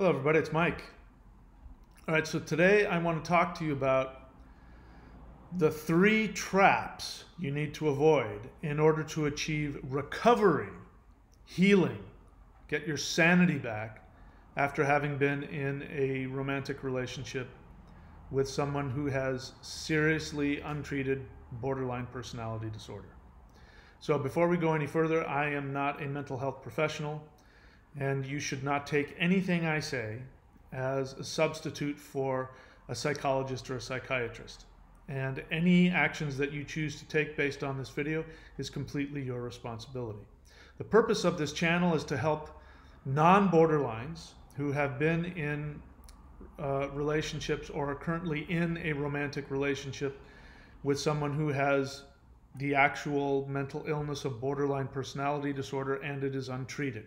Hello, everybody. It's Mike. All right, so today I want to talk to you about the 3 traps you need to avoid in order to achieve recovery, healing, get your sanity back after having been in a romantic relationship with someone who has seriously untreated borderline personality disorder. So before we go any further, I am not a mental health professional, and you should not take anything I say as a substitute for a psychologist or a psychiatrist. And any actions that you choose to take based on this video is completely your responsibility. The purpose of this channel is to help non-borderlines who have been in relationships or are currently in a romantic relationship with someone who has the actual mental illness of borderline personality disorder and it is untreated.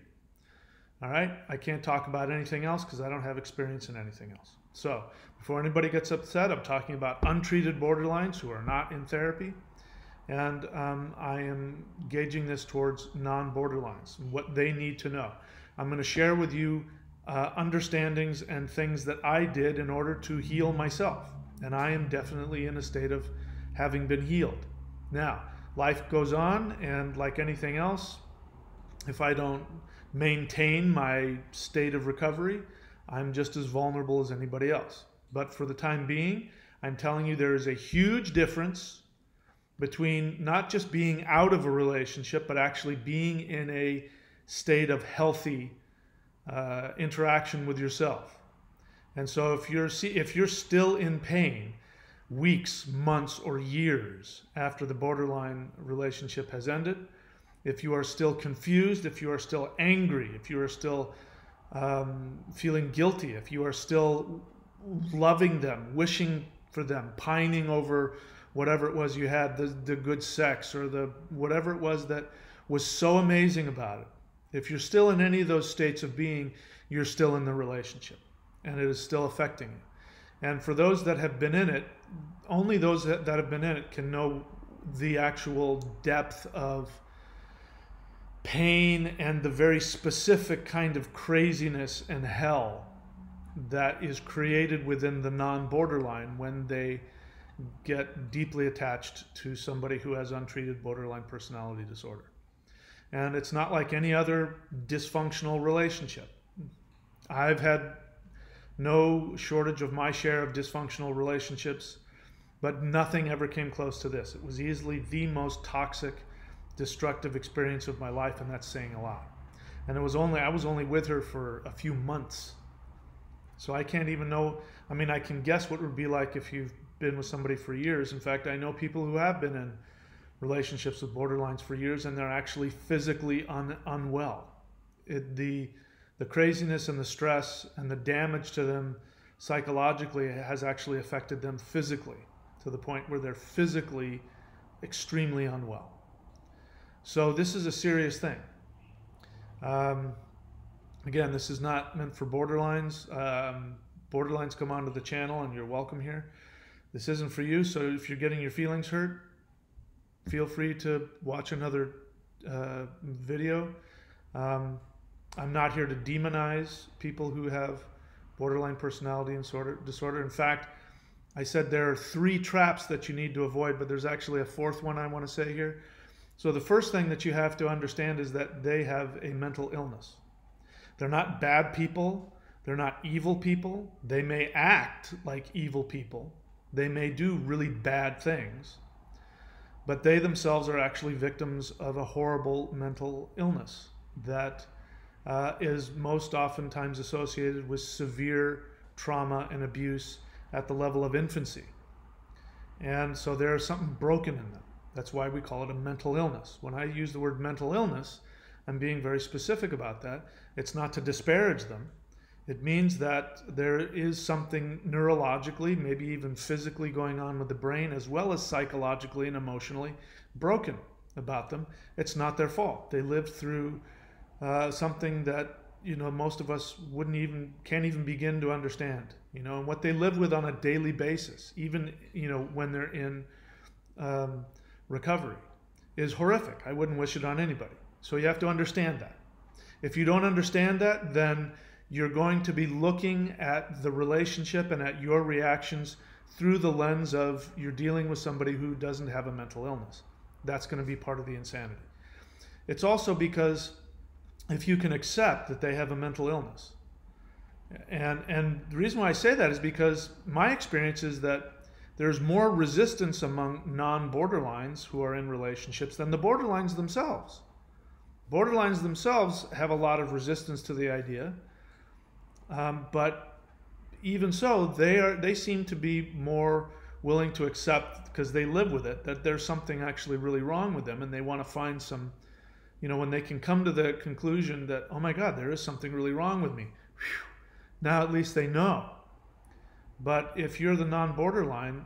All right, I can't talk about anything else because I don't have experience in anything else. So before anybody gets upset, I'm talking about untreated borderlines who are not in therapy. And I am gauging this towards non-borderlines and what they need to know. I'm going to share with you understandings and things that I did in order to heal myself. And I am definitely in a state of having been healed. Now, life goes on, and like anything else, if I don't maintain my state of recovery, I'm just as vulnerable as anybody else. But for the time being, I'm telling you there is a huge difference between not just being out of a relationship, but actually being in a state of healthy interaction with yourself. And so if you're still in pain weeks, months, or years after the borderline relationship has ended, if you are still confused, if you are still angry, if you are still feeling guilty, if you are still loving them, wishing for them, pining over whatever it was you had, the good sex or the whatever it was that was so amazing about it. If you're still in any of those states of being, you're still in the relationship and it is still affecting you. And for those that have been in it, only those that have been in it can know the actual depth of pain and the very specific kind of craziness and hell that is created within the non-borderline when they get deeply attached to somebody who has untreated borderline personality disorder. And it's not like any other dysfunctional relationship. I've had no shortage of my share of dysfunctional relationships, but nothing ever came close to this. It was easily the most toxic, destructive experience of my life, and that's saying a lot. And I was only with her for a few months, so I can't even know. I mean, I can guess what it would be like if you've been with somebody for years. In fact, I know people who have been in relationships with borderlines for years, and they're actually physically unwell. The craziness and the stress and the damage to them psychologically has actually affected them physically to the point where they're physically extremely unwell. So this is a serious thing. Again, this is not meant for borderlines. Borderlines come onto the channel and you're welcome here. This isn't for you, so if you're getting your feelings hurt, feel free to watch another video. I'm not here to demonize people who have borderline personality disorder. In fact, I said there are 3 traps that you need to avoid, but there's actually a 4th one I want to say here. So the first thing that you have to understand is that they have a mental illness. They're not bad people. They're not evil people. They may act like evil people. They may do really bad things. But they themselves are actually victims of a horrible mental illness that is most oftentimes associated with severe trauma and abuse at the level of infancy. And so there's something broken in them. That's why we call it a mental illness. When I use the word mental illness, I'm being very specific about that. It's not to disparage them. It means that there is something neurologically, maybe even physically going on with the brain, as well as psychologically and emotionally broken about them. It's not their fault. They lived through something that, you know, most of us can't even begin to understand, you know, and what they live with on a daily basis, even, you know, when they're in recovery, is horrific. I wouldn't wish it on anybody. So you have to understand that. If you don't understand that, then you're going to be looking at the relationship and at your reactions through the lens of you're dealing with somebody who doesn't have a mental illness. That's going to be part of the insanity. It's also because if you can accept that they have a mental illness, and the reason why I say that is because my experience is that there's more resistance among non-borderlines who are in relationships than the borderlines themselves. Borderlines themselves have a lot of resistance to the idea, but even so, they seem to be more willing to accept, because they live with it, that there's something actually really wrong with them, and they want to find some, when they can come to the conclusion that, oh my God, there is something really wrong with me. Whew. Now at least they know. But if you're the non-borderline,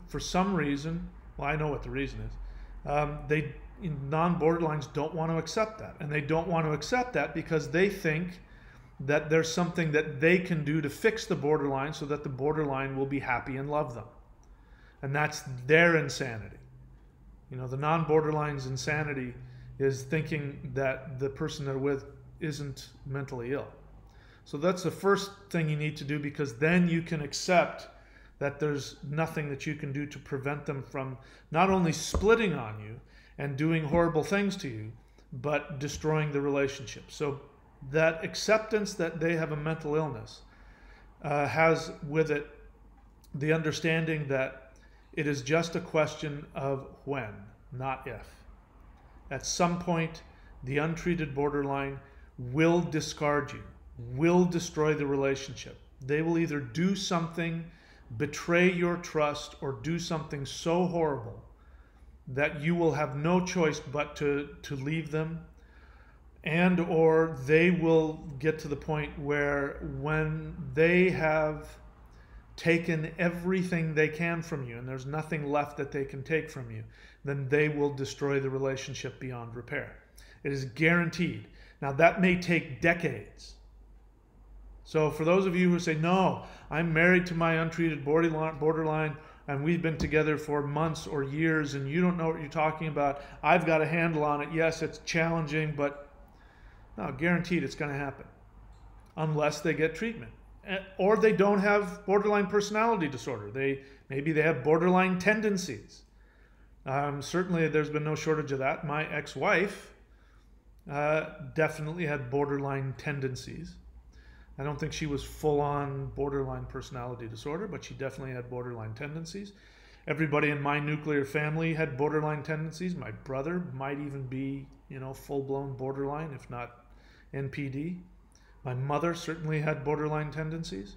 for some reason, well, I know what the reason is, non-borderlines don't want to accept that. And they don't want to accept that because they think that there's something that they can do to fix the borderline so that the borderline will be happy and love them. And that's their insanity. The non-borderline's insanity is thinking that the person they're with isn't mentally ill. So that's the first thing you need to do, because then you can accept that there's nothing that you can do to prevent them from not only splitting on you and doing horrible things to you, but destroying the relationship. So that acceptance that they have a mental illness has with it the understanding that it is just a question of when, not if. At some point, the untreated borderline will discard you, will destroy the relationship. They will either do something, betray your trust, or do something so horrible that you will have no choice but to leave them, and or they will get to the point where when they have taken everything they can from you and there's nothing left that they can take from you, then they will destroy the relationship beyond repair. It is guaranteed. Now that may take decades. So for those of you who say, no, I'm married to my untreated borderline and we've been together for months or years and you don't know what you're talking about, I've got a handle on it. Yes, it's challenging, but no, guaranteed it's going to happen unless they get treatment. Or they don't have borderline personality disorder. Maybe they have borderline tendencies. Certainly there's been no shortage of that. My ex-wife definitely had borderline tendencies. I don't think she was full-on borderline personality disorder, but she definitely had borderline tendencies. Everybody in my nuclear family had borderline tendencies. My brother might even be, full-blown borderline, if not NPD. My mother certainly had borderline tendencies,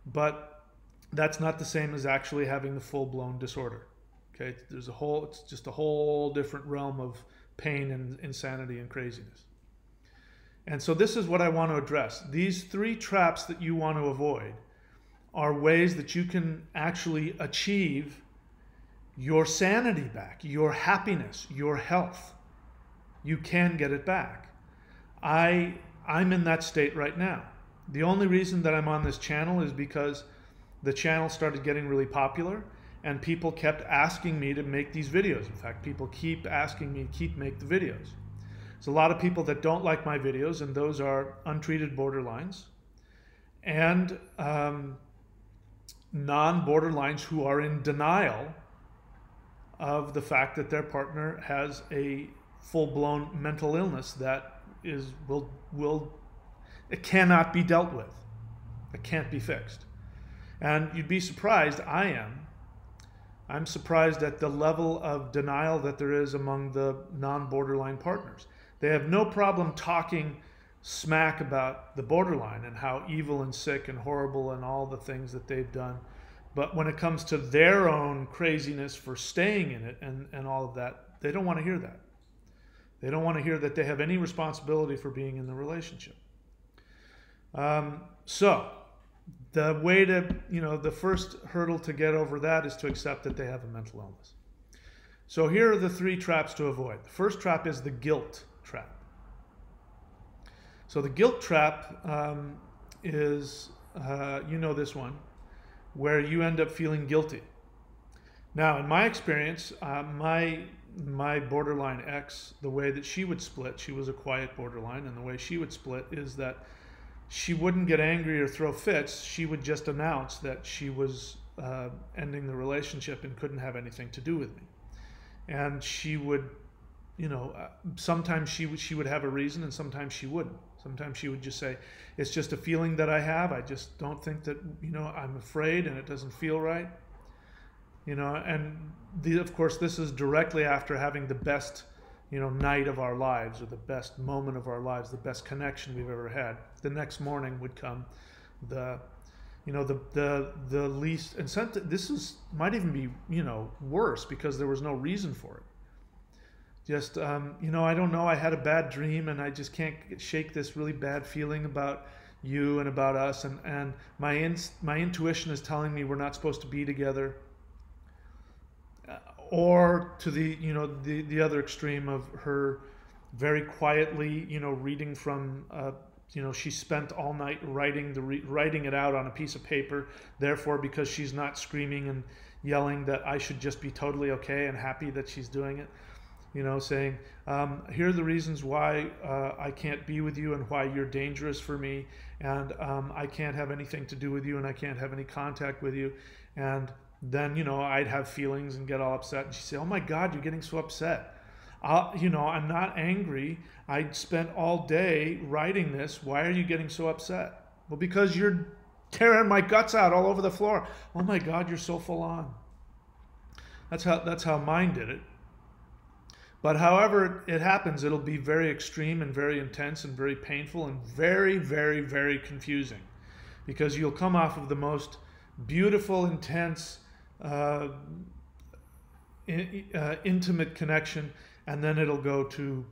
but that's not the same as actually having the full-blown disorder. Okay, it's just a whole different realm of pain and insanity and craziness. And so this is what I want to address. These 3 traps that you want to avoid are ways that you can actually achieve your sanity back, your happiness, your health. You can get it back. I'm in that state right now. The only reason that I'm on this channel is because the channel started getting really popular and people kept asking me to make these videos. In fact, people keep asking me to make the videos. There's a lot of people that don't like my videos, and those are untreated borderlines and non-borderlines who are in denial of the fact that their partner has a full-blown mental illness that it cannot be dealt with. It can't be fixed. And you'd be surprised, I'm surprised at the level of denial that there is among the non-borderline partners. They have no problem talking smack about the borderline and how evil and sick and horrible and all the things that they've done. But when it comes to their own craziness for staying in it and all of that, they don't want to hear that. They don't want to hear that they have any responsibility for being in the relationship. So the way to, the first hurdle to get over that is to accept that they have a mental illness. So here are the 3 traps to avoid. The first trap is the guilt trap. So the guilt trap is, this one, where you end up feeling guilty. Now, in my experience, my borderline ex, the way that she would split, she was a quiet borderline, and the way she would split is that she wouldn't get angry or throw fits. She would just announce that she was ending the relationship and couldn't have anything to do with me. And she would, sometimes she would have a reason, and sometimes she wouldn't. Sometimes she would just say, it's just a feeling that I have. I just don't think that, I'm afraid and it doesn't feel right. And of course, this is directly after having the best, night of our lives, or the best moment of our lives, the best connection we've ever had. The next morning would come the least incentive. Might even be, worse, because there was no reason for it. Just, I don't know, I had a bad dream and I just can't shake this really bad feeling about you and about us. And my intuition is telling me we're not supposed to be together. Or to the other extreme of her very quietly, reading from, she spent all night writing it out on a piece of paper. Therefore, because she's not screaming and yelling, that I should just be totally okay and happy that she's doing it. Saying, here are the reasons why I can't be with you and why you're dangerous for me, and I can't have anything to do with you, and I can't have any contact with you. And then, I'd have feelings and get all upset. And she'd say, oh my God, you're getting so upset. I'm not angry. I spent all day writing this. Why are you getting so upset? Well, because you're tearing my guts out all over the floor. Oh my God, you're so full on. That's how mine did it. But however it happens, it'll be very extreme and very intense and very painful and very, very, very confusing, because you'll come off of the most beautiful, intense, intimate connection, and then it'll go to,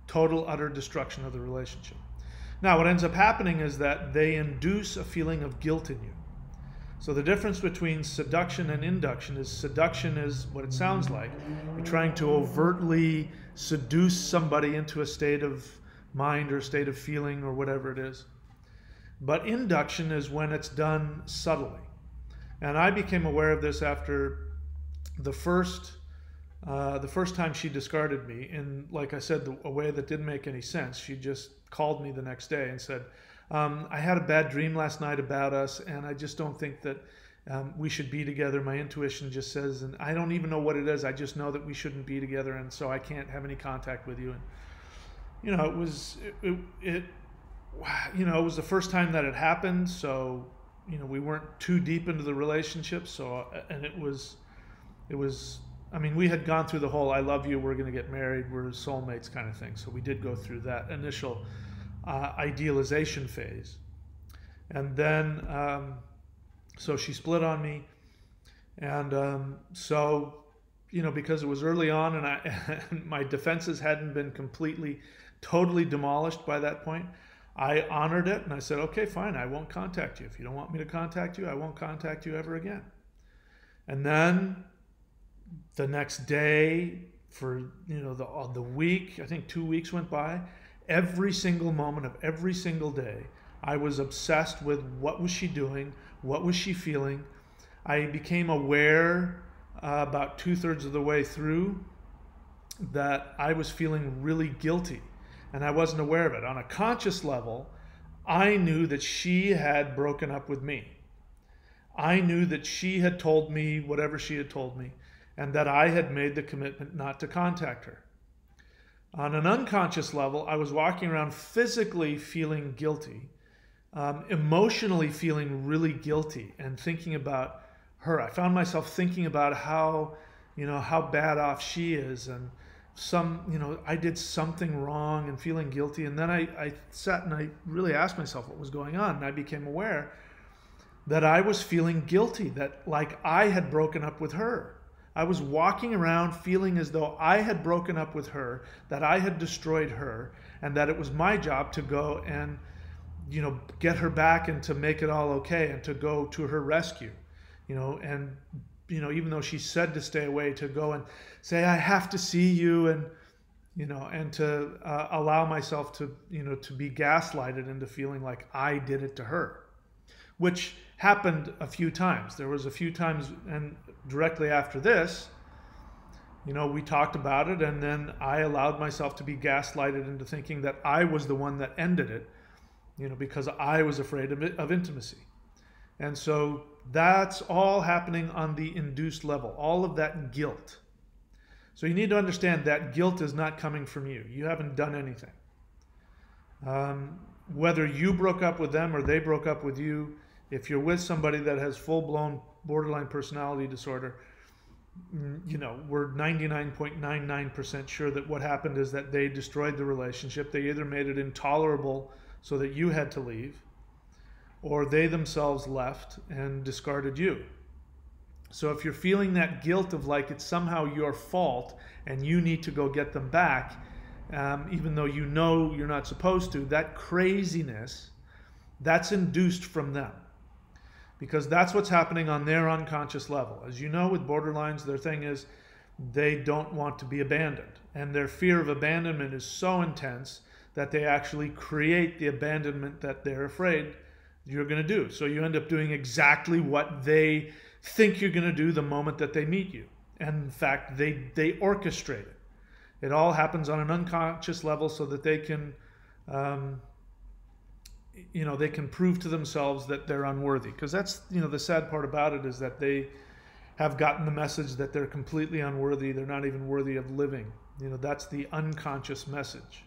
total, utter destruction of the relationship. Now, what ends up happening is that they induce a feeling of guilt in you. So the difference between seduction and induction is, seduction is what it sounds like. You're trying to overtly seduce somebody into a state of mind or state of feeling or whatever it is. But induction is when it's done subtly. And I became aware of this after the first time she discarded me in, like I said, a way that didn't make any sense. She just called me the next day and said, I had a bad dream last night about us, and I just don't think that we should be together. My intuition just says, and I don't even know what it is. I just know that we shouldn't be together, and so I can't have any contact with you. And it was the first time that it happened, so we weren't too deep into the relationship. So, and it was. I mean, we had gone through the whole "I love you, we're going to get married, we're soulmates" kind of thing. So we did go through that initial idealization phase, and then so she split on me, and so because it was early on and my defenses hadn't been totally demolished by that point, I honored it and I said, okay, fine, I won't contact you. If you don't want me to contact you, I won't contact you ever again. And then the next day, for the week, I think 2 weeks went by. Every single moment of every single day, I was obsessed with what was she doing, what was she feeling. I became aware about 2/3 of the way through that I was feeling really guilty, and I wasn't aware of it. On a conscious level, I knew that she had broken up with me. I knew that she had told me whatever she had told me, and that I had made the commitment not to contact her. On an unconscious level, I was walking around physically feeling guilty, emotionally feeling really guilty, and thinking about her. I found myself thinking about how bad off she is, and I did something wrong, and feeling guilty. And then I sat and I really asked myself what was going on, and I became aware that I was feeling guilty, that like I had broken up with her. I was walking around feeling as though I had broken up with her, that I had destroyed her, and that it was my job to go and, get her back and to make it all okay and to go to her rescue, and, even though she said to stay away, to go and say, I have to see you, and, and to allow myself to, to be gaslighted into feeling like I did it to her, which happened a few times. There was a few times, and directly after this, we talked about it, and then I allowed myself to be gaslighted into thinking that I was the one that ended it, because I was afraid of intimacy. And so that's all happening on the induced level, all of that guilt. So you need to understand that guilt is not coming from you. You haven't done anything. Whether you broke up with them or they broke up with you, if you're with somebody that has full-blown borderline personality disorder, we're 99.99% sure that what happened is that they destroyed the relationship. They either made it intolerable so that you had to leave, or they themselves left and discarded you. So if you're feeling that guilt of like it's somehow your fault and you need to go get them back, even though you know you're not supposed to, that craziness, that's induced from them. Because that's what's happening on their unconscious level. As you know, with borderlines, their thing is they don't want to be abandoned. And their fear of abandonment is so intense that they actually create the abandonment that they're afraid you're going to do. So you end up doing exactly what they think you're going to do the moment that they meet you. And in fact, they orchestrate it. It all happens on an unconscious level so that they can, they can prove to themselves that they're unworthy. Because that's, the sad part about it is that they have gotten the message that they're completely unworthy. They're not even worthy of living. That's the unconscious message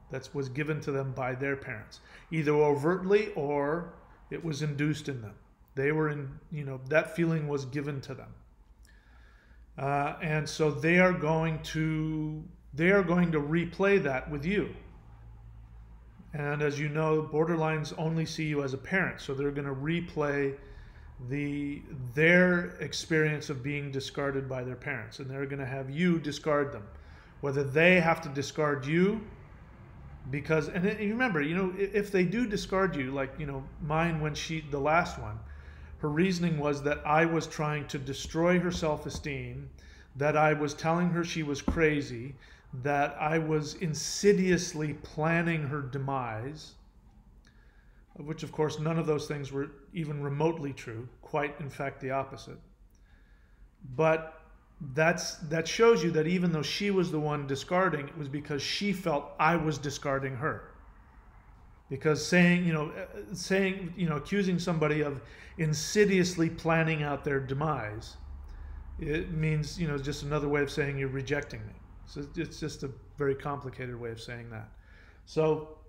that was given to them by their parents, either overtly or it was induced in them. They were in, that feeling was given to them. And so they are going to replay that with you. And as you know, borderlines only see you as a parent, so they're going to replay their experience of being discarded by their parents, and they're going to have you discard them, whether they have to discard you. Because, and you remember, if they do discard you, like, mine when the last one, her reasoning was that I was trying to destroy her self-esteem, that I was telling her she was crazy, that I was insidiously planning her demise, which of course none of those things were even remotely true, quite in fact the opposite. But that shows you that even though she was the one discarding, it was because she felt I was discarding her. Because accusing somebody of insidiously planning out their demise, it means, just another way of saying you're rejecting me. So it's just a very complicated way of saying that. So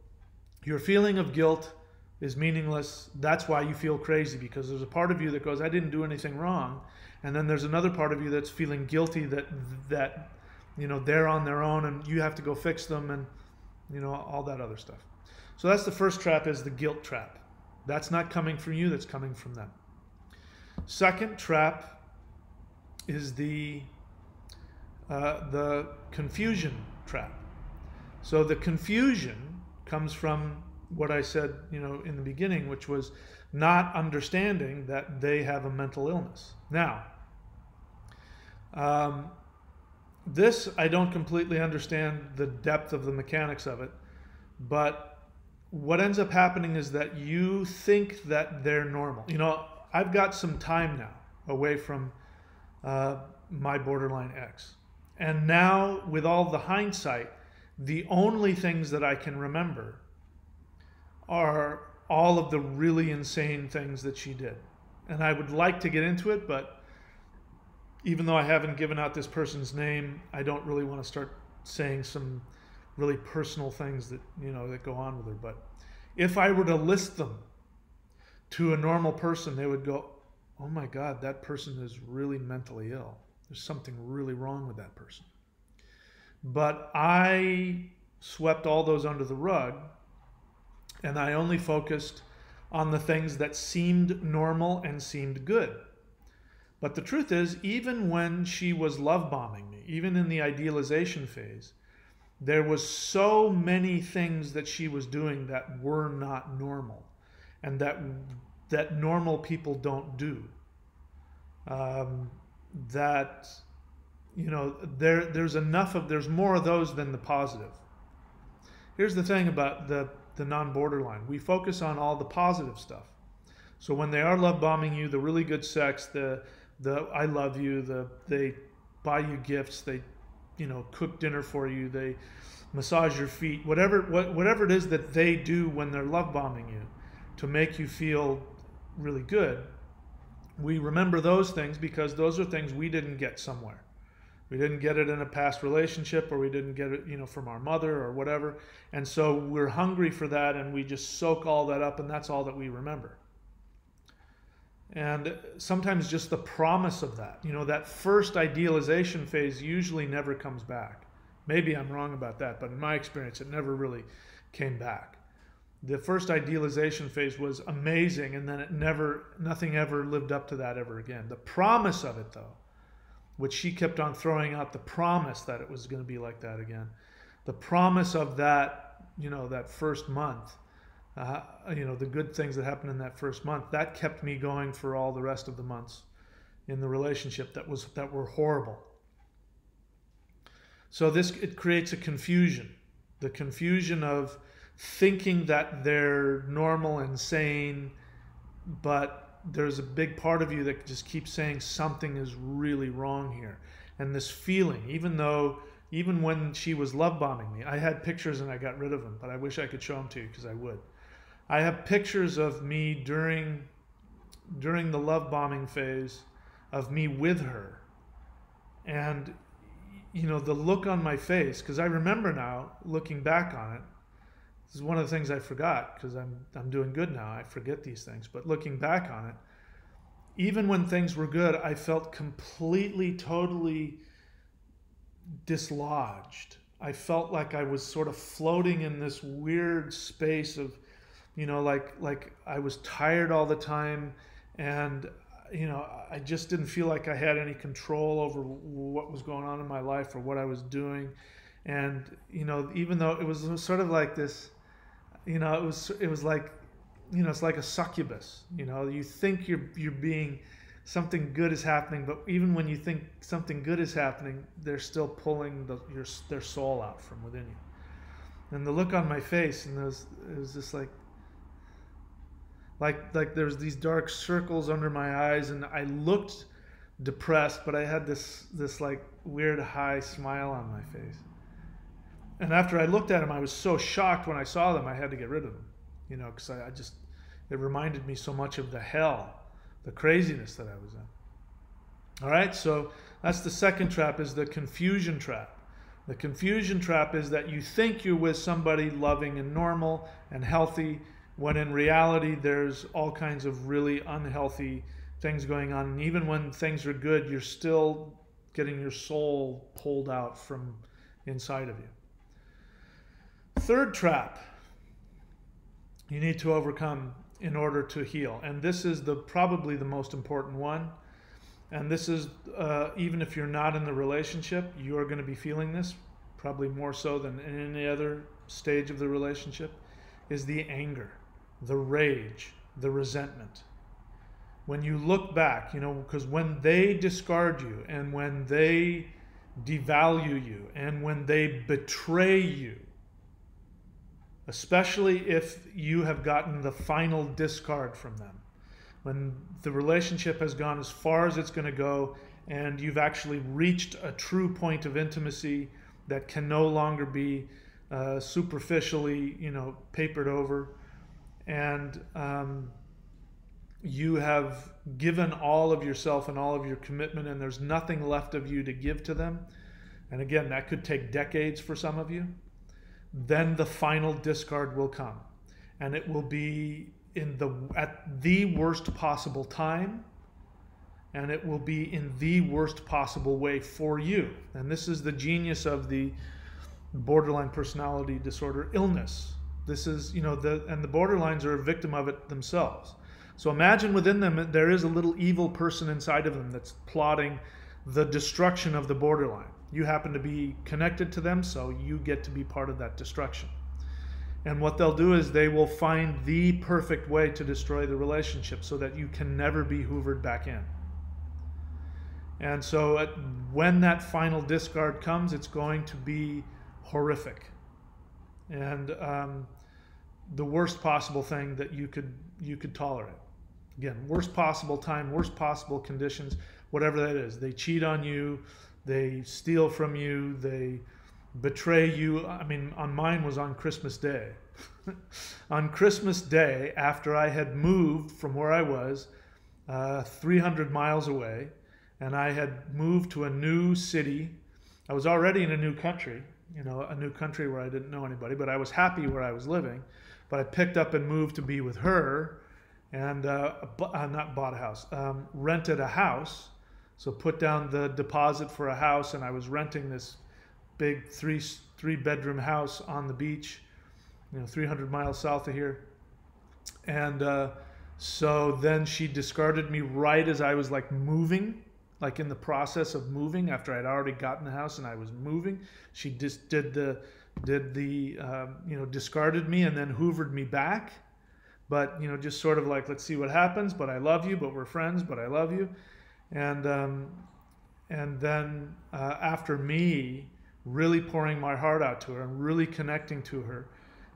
your feeling of guilt is meaningless. That's why you feel crazy, because there's a part of you that goes, I didn't do anything wrong. And then there's another part of you that's feeling guilty that they're on their own and you have to go fix them and, all that other stuff. So that's the first trap, is the guilt trap. That's not coming from you, that's coming from them. Second trap is the confusion trap. So the confusion comes from what I said, in the beginning, which was not understanding that they have a mental illness. Now, this I don't completely understand the depth of the mechanics of it, but what ends up happening is that you think that they're normal. I've got some time now away from my borderline ex. And now, with all the hindsight, the only things that I can remember are all of the really insane things that she did. And I would like to get into it, but even though I haven't given out this person's name, I don't really want to start saying some really personal things that, that go on with her. But if I were to list them to a normal person, they would go, oh my God, that person is really mentally ill. There's something really wrong with that person. But I swept all those under the rug, and I only focused on the things that seemed normal and seemed good. But the truth is, even when she was love bombing me, even in the idealization phase, there was so many things that she was doing that were not normal, and that normal people don't do. There's more of those than the positive. Here's the thing about the non-borderline. We focus on all the positive stuff. So when they are love bombing you, the really good sex, the I love you, they buy you gifts, they cook dinner for you, they massage your feet, whatever it is that they do when they're love bombing you to make you feel really good. We remember those things because those are things we didn't get somewhere. We didn't get it in a past relationship, or we didn't get it, from our mother or whatever. And so we're hungry for that, and we just soak all that up, and that's all that we remember. And sometimes just the promise of that, that first idealization phase usually never comes back. Maybe I'm wrong about that, but in my experience, it never really came back. The first idealization phase was amazing, and then nothing ever lived up to that ever again. The promise of it, though, which she kept on throwing out, the promise that it was going to be like that again. The promise of that, that first month, the good things that happened in that first month, that kept me going for all the rest of the months in the relationship that were horrible. So it creates a confusion. The confusion of thinking that they're normal and sane, but there's a big part of you that just keeps saying something is really wrong here. And this feeling, even when she was love bombing me, I had pictures and I got rid of them, but I wish I could show them to you because I would. I have pictures of me during the love bombing phase, of me with her, and the look on my face, because I remember now looking back on it. This is one of the things I forgot because I'm doing good now. I forget these things. But looking back on it, even when things were good, I felt completely, totally dislodged. I felt like I was sort of floating in this weird space of, like I was tired all the time, and I just didn't feel like I had any control over what was going on in my life or what I was doing. And even though it was sort of like this, it was like, it's like a succubus. You think you're being, something good is happening, but even when you think something good is happening, they're still pulling their soul out from within you. And the look on my face, and it was just like there's these dark circles under my eyes, and I looked depressed, but I had this like weird high smile on my face. And after I looked at them, I was so shocked when I saw them, I had to get rid of them, because it reminded me so much of the hell, the craziness that I was in. All right, so that's the second trap, is the confusion trap. The confusion trap is that you think you're with somebody loving and normal and healthy, when in reality there's all kinds of really unhealthy things going on. And even when things are good, you're still getting your soul pulled out from inside of you. Third trap you need to overcome in order to heal. And this is probably the most important one. And this is, even if you're not in the relationship, you are going to be feeling this, probably more so than in any other stage of the relationship, is the anger, the rage, the resentment. When you look back, because when they discard you, and when they devalue you, and when they betray you, especially if you have gotten the final discard from them, when the relationship has gone as far as it's going to go, and you've actually reached a true point of intimacy that can no longer be superficially, papered over, and you have given all of yourself and all of your commitment, and there's nothing left of you to give to them. And again, that could take decades for some of you. Then the final discard will come, and it will be at the worst possible time, and it will be in the worst possible way for you. And this is the genius of the borderline personality disorder illness. This is, and the borderlines are a victim of it themselves. So imagine within them there is a little evil person inside of them that's plotting the destruction of the borderline. You happen to be connected to them, so you get to be part of that destruction. And what they'll do is they will find the perfect way to destroy the relationship so that you can never be hoovered back in. And so when that final discard comes, it's going to be horrific. And the worst possible thing that you could tolerate. Again, worst possible time, worst possible conditions, whatever that is. They cheat on you, They steal from you. They betray you. I mean, on mine was on Christmas Day. On Christmas Day, after I had moved from where I was 300 miles away, and I had moved to a new city. I was already in a new country, you know, a new country where I didn't know anybody, but I was happy where I was living. But I picked up and moved to be with her, and not bought a house, rented a house. So put down the deposit for a house, and I was renting this big three-bedroom house on the beach, you know, 300 miles south of here. And so then she discarded me right as I was like moving, like in the process of moving, after I'd already gotten the house and I was moving. She just discarded me and then hoovered me back. But, you know, just sort of like, let's see what happens, but I love you, but we're friends, but I love you. And then after me really pouring my heart out to her and really connecting to her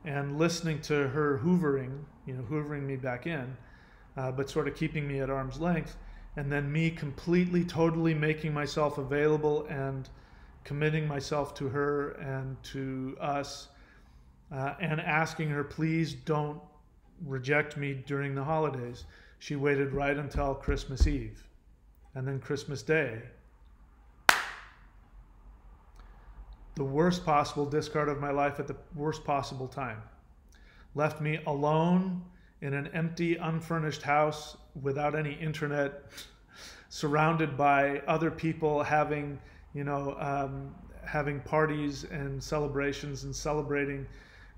and listening to her hoovering me back in, but sort of keeping me at arm's length, and then me completely, totally making myself available and committing myself to her and to us, and asking her, please don't reject me during the holidays. She waited right until Christmas Eve. And then Christmas Day, the worst possible discard of my life at the worst possible time. Left me alone in an empty, unfurnished house without any internet, surrounded by other people having, having parties and celebrations and celebrating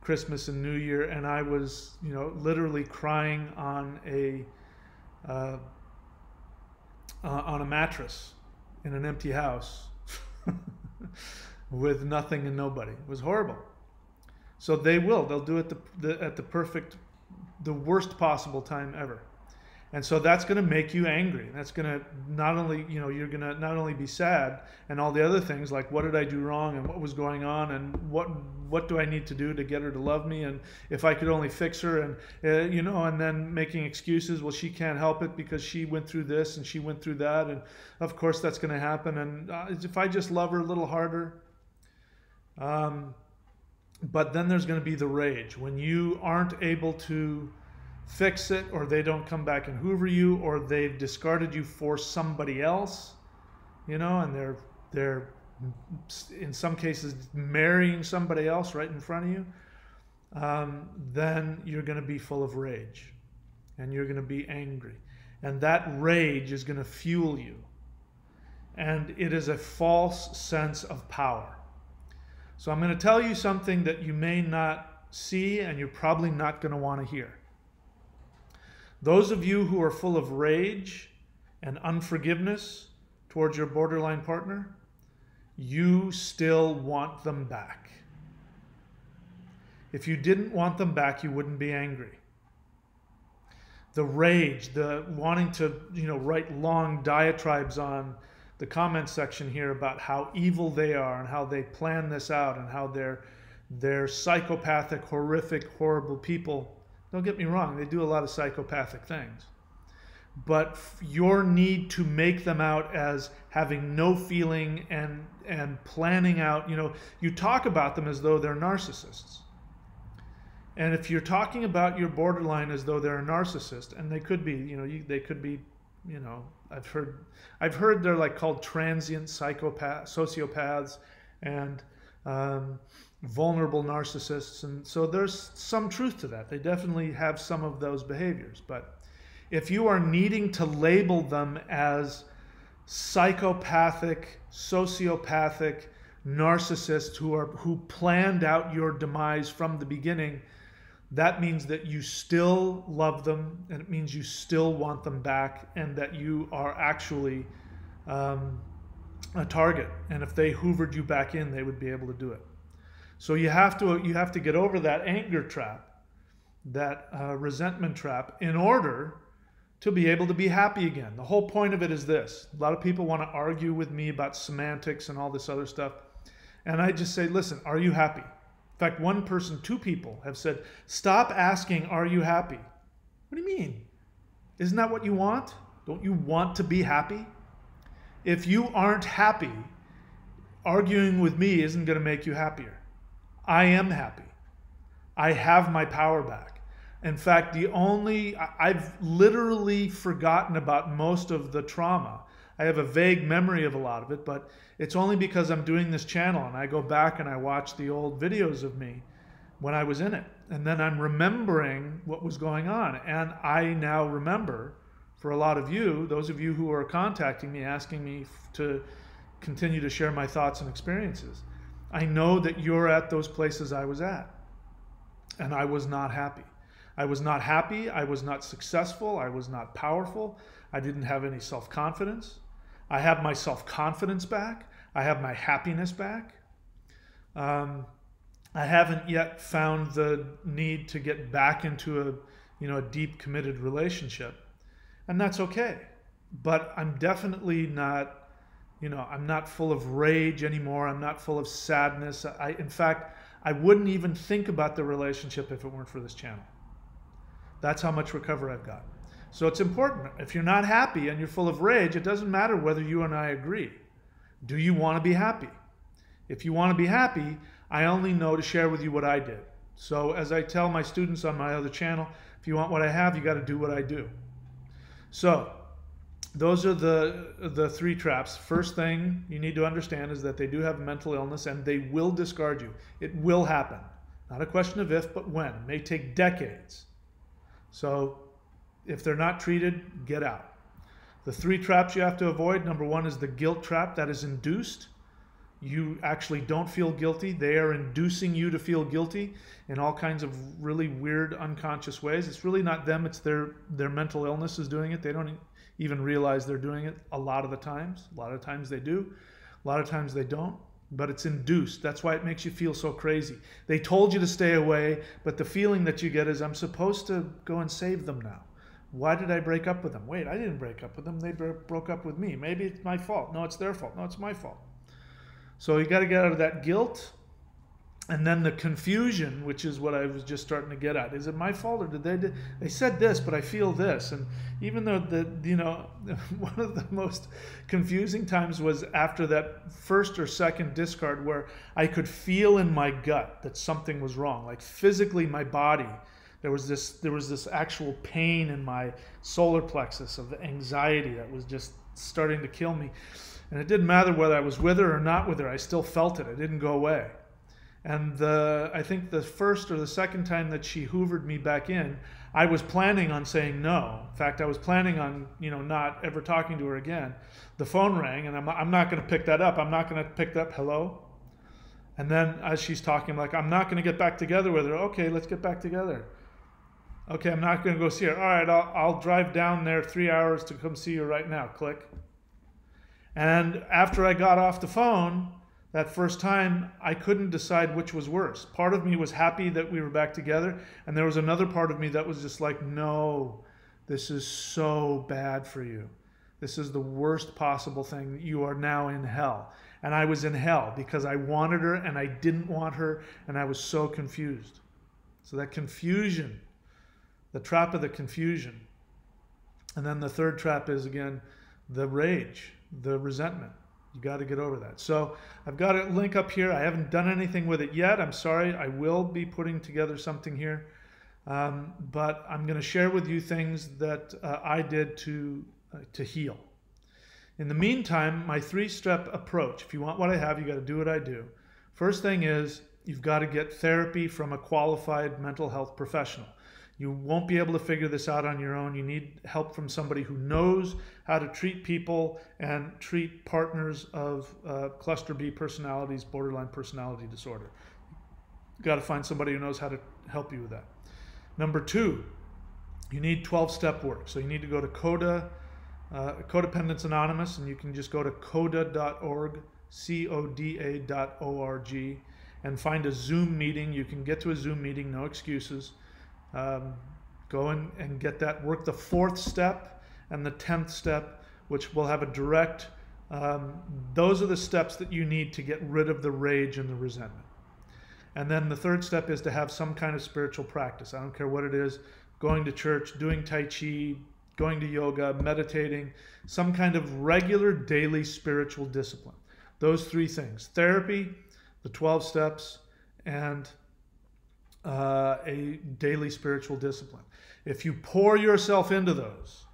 Christmas and New Year. And I was, literally crying on a mattress in an empty house with nothing and nobody. It was horrible. So they'll do it at the worst possible time ever. And so that's going to make you angry. That's going to not only, you're going to not only be sad and all the other things like, what did I do wrong and what was going on and what do I need to do to get her to love me, and if I could only fix her, and and then making excuses. Well, she can't help it because she went through this and she went through that, and of course that's going to happen. And if I just love her a little harder. But then there's going to be the rage when you aren't able to fix it, or they don't come back and hoover you, or they've discarded you for somebody else, and they're in some cases marrying somebody else right in front of you. Then you're going to be full of rage and you're going to be angry, and that rage is going to fuel you, and it is a false sense of power. So I'm going to tell you something that you may not see and you're probably not going to want to hear. Those of you who are full of rage and unforgiveness towards your borderline partner, you still want them back. If you didn't want them back, you wouldn't be angry. The rage, the wanting to, write long diatribes on the comment section here about how evil they are and how they plan this out and how they're psychopathic, horrific, horrible people. Don't get me wrong, they do a lot of psychopathic things. But your need to make them out as having no feeling and planning out, you talk about them as though they're narcissists. And if you're talking about your borderline as though they're a narcissist, and they could be, they could be, I've heard they're like called transient sociopaths and vulnerable narcissists, and so there's some truth to that. They definitely have some of those behaviors. But if you are needing to label them as psychopathic, sociopathic narcissists who planned out your demise from the beginning, that means that you still love them, and it means you still want them back, and that you are actually a target. And if they hoovered you back in, they would be able to do it. So you have to get over that anger trap, that resentment trap, in order to be able to be happy again. The whole point of it is this. A lot of people want to argue with me about semantics and all this other stuff. And I just say, listen, are you happy? In fact, two people have said, stop asking, are you happy? What do you mean? Isn't that what you want? Don't you want to be happy? If you aren't happy, arguing with me isn't going to make you happier. I am happy. I have my power back. In fact, I've literally forgotten about most of the trauma. I have a vague memory of a lot of it, but it's only because I'm doing this channel and I go back and I watch the old videos of me when I was in it. And then I'm remembering what was going on. And I now remember, for a lot of you, those of you who are contacting me, asking me to continue to share my thoughts and experiences, I know that you're at those places I was at. And I was not happy. I was not happy. I was not successful. I was not powerful. I didn't have any self-confidence. I have my self-confidence back. I have my happiness back. I haven't yet found the need to get back into a deep committed relationship, and that's okay. But I'm definitely not, I'm not full of rage anymore. I'm not full of sadness. In fact, I wouldn't even think about the relationship if it weren't for this channel. That's how much recovery I've got. So it's important. If you're not happy and you're full of rage, it doesn't matter whether you and I agree. Do you want to be happy? If you want to be happy, I only know to share with you what I did. So as I tell my students on my other channel, if you want what I have, you got to do what I do. So those are the three traps. First thing you need to understand is that they do have a mental illness and they will discard you. It will happen. Not a question of if, but when. It may take decades. So if they're not treated, get out. The three traps you have to avoid, number one is the guilt trap that is induced. You actually don't feel guilty. They are inducing you to feel guilty in all kinds of really weird, unconscious ways. It's really not them, it's their mental illness is doing it. They don't even realize they're doing it a lot of the times. A lot of times they do, a lot of times they don't. But it's induced. That's why it makes you feel so crazy. They told you to stay away, but the feeling that you get is, I'm supposed to go and save them now. Why did I break up with them? Wait, I didn't break up with them. They broke up with me. Maybe it's my fault. No, it's their fault. No, it's my fault. So you got to get out of that guilt. And then the confusion, which is what I was just starting to get at. Is it my fault, or did they said this, but I feel this? And even though one of the most confusing times was after that first or second discard, where I could feel in my gut that something was wrong. Like physically, my body, there was this actual pain in my solar plexus of anxiety that was just starting to kill me. And it didn't matter whether I was with her or not with her. I still felt it. It didn't go away. And I think the first or the second time that she hoovered me back in, I was planning on saying no. In fact, I was planning on, not ever talking to her again. The phone rang, and I'm not going to pick that up. I'm not going to pick that up. Hello? And then as she's talking, I'm like, I'm not going to get back together with her. Okay, let's get back together. Okay, I'm not going to go see her. All right, I'll drive down there 3 hours to come see you right now. Click. And after I got off the phone, that first time, I couldn't decide which was worse. Part of me was happy that we were back together, and there was another part of me that was just like, no, this is so bad for you. This is the worst possible thing. You are now in hell. And I was in hell because I wanted her and I didn't want her, and I was so confused. So that confusion, the trap of the confusion. And then the third trap is, again, the rage, the resentment. You got to get over that. So I've got a link up here. I haven't done anything with it yet. I'm sorry. I will be putting together something here. But I'm going to share with you things that I did to heal. In the meantime, my three-step approach. If you want what I have, you got to do what I do. First thing is, you've got to get therapy from a qualified mental health professional. You won't be able to figure this out on your own. You need help from somebody who knows how to treat people and treat partners of cluster B personalities, borderline personality disorder. You've got to find somebody who knows how to help you with that. Number two, you need 12-step work. So you need to go to CODA, Codependence Anonymous, and you can just go to coda.org, CODA.org, and find a Zoom meeting. You can get to a Zoom meeting, no excuses. Go in and get that. Work the 4th step and the 10th step, which will have a direct, those are the steps that you need to get rid of the rage and the resentment. And then the 3rd step is to have some kind of spiritual practice. I don't care what it is, going to church, doing Tai Chi, going to yoga, meditating, some kind of regular daily spiritual discipline. Those three things: therapy, the 12 steps, and a daily spiritual discipline. If you pour yourself into those,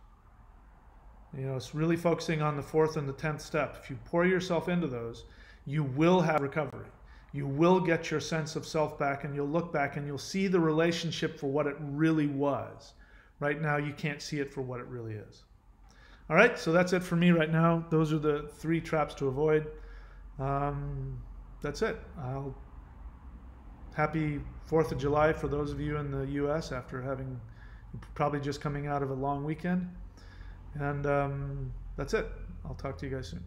it's really focusing on the 4th and the 10th step. If you pour yourself into those, you will have recovery. You will get your sense of self back, and you'll look back and you'll see the relationship for what it really was. Right now, you can't see it for what it really is. All right, so that's it for me right now. Those are the 3 traps to avoid. That's it. Happy 4th of July for those of you in the U.S. after having probably just coming out of a long weekend. And that's it. I'll talk to you guys soon.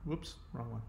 Whoops, wrong one.